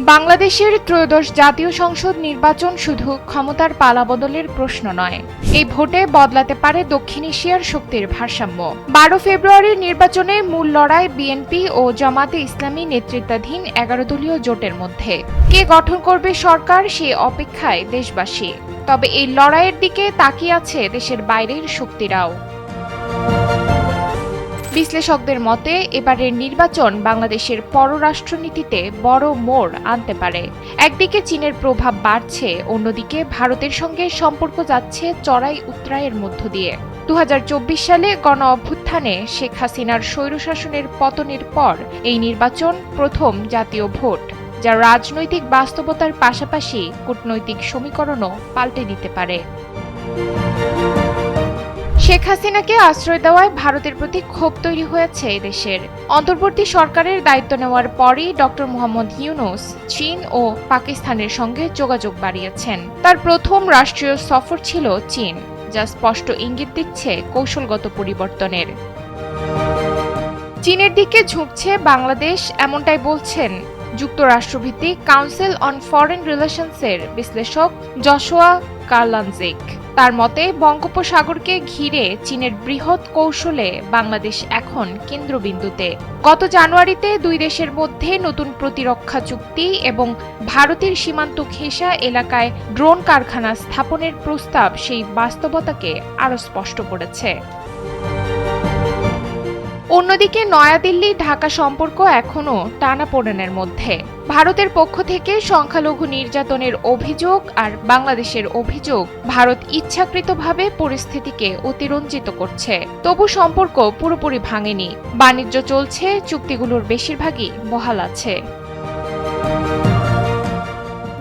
বাংলাদেশের ত্রয়োদশ জাতীয় সংসদ নির্বাচন শুধু ক্ষমতার পালাবদলের প্রশ্ন নয়, এই ভোটে বদলাতে পারে দক্ষিণ এশিয়ার শক্তির ভারসাম্য। 12 ফেব্রুয়ারির নির্বাচনে মূল লড়াই বিএনপি ও জামাতে ইসলামী নেতৃত্বাধীন 11 দলীয় জোটের মধ্যে। কে গঠন করবে সরকার, সে অপেক্ষায় দেশবাসী। তবে এই লড়াইয়ের দিকে তাকিয়ে আছে দেশের বাইরের শক্তিরাও। বিশ্লেষকদের মতে এবারের নির্বাচন বাংলাদেশের পররাষ্ট্রনীতিতে বড় মোড় আনতে পারে। একদিকে চীনের প্রভাব বাড়ছে, অন্যদিকে ভারতের সঙ্গে সম্পর্ক যাচ্ছে চড়াই উতরাইয়ের মধ্য দিয়ে। 2024 সালে গণ অভ্যুত্থানে শেখ হাসিনার স্বৈরশাসনের পতনের পর এই নির্বাচন প্রথম জাতীয় ভোট, যা রাজনৈতিক বাস্তবতার পাশাপাশি কূটনৈতিক সমীকরণও পাল্টে দিতে পারে। শেখ হাসিনাকে আশ্রয় দেওয়ায় ভারতের প্রতি ক্ষোভ তৈরি হয়েছে দেশের। অন্তর্বর্তী সরকারের দায়িত্ব নেওয়ার পরই ডক্টর মোহাম্মদ ইউনূস চীন ও পাকিস্তানের সঙ্গে যোগাযোগ বাড়িয়েছেন। তার প্রথম রাষ্ট্রীয় সফর ছিল চীন, যা স্পষ্ট ইঙ্গিত দিচ্ছে কৌশলগত পরিবর্তনের। চীনের দিকে ঝুঁকছে বাংলাদেশ, এমনটাই বলছেন যুক্তরাষ্ট্রভিত্তিক কাউন্সিল অন ফরেন রিলেশনসের বিশ্লেষক জশোয়া কারলানজিক। তার মতে বঙ্গোপসাগরকে ঘিরে চীনের বৃহৎ কৌশলে বাংলাদেশ এখন কেন্দ্রবিন্দুতে। গত জানুয়ারিতে দুই দেশের মধ্যে নতুন প্রতিরক্ষা চুক্তি এবং ভারতের সীমান্ত ঘেঁষা এলাকায় ড্রোন কারখানা স্থাপনের প্রস্তাব সেই বাস্তবতাকে আরও স্পষ্ট করেছে। অন্যদিকে নয়াদিল্লি ঢাকা সম্পর্ক এখনও টানাপোড়েনের মধ্যে। ভারতের পক্ষ থেকে সংখ্যালঘু নির্যাতনের অভিযোগ আর বাংলাদেশের অভিযোগ ভারত ইচ্ছাকৃতভাবে পরিস্থিতিকে অতিরঞ্জিত করছে। তবু সম্পর্ক পুরোপুরি ভাঙেনি, বাণিজ্য চলছে, চুক্তিগুলোর বেশিরভাগই বহাল আছে।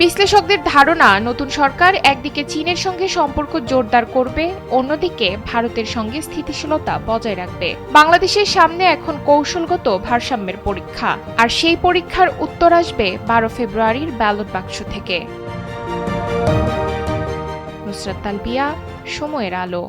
বিশ্লেষকদের ধারণা, নতুন সরকার একদিকে চীনের সঙ্গে সম্পর্ক জোরদার করবে, অন্যদিকে ভারতের সঙ্গে স্থিতিশীলতা বজায় রাখবে। বাংলাদেশের সামনে এখন কৌশলগত ভারসাম্যের পরীক্ষা, আর সেই পরীক্ষার উত্তর আসবে 12 ফেব্রুয়ারির ব্যালট বাক্স থেকে। নুসরাত তালবিয়া, সময়ের আলো।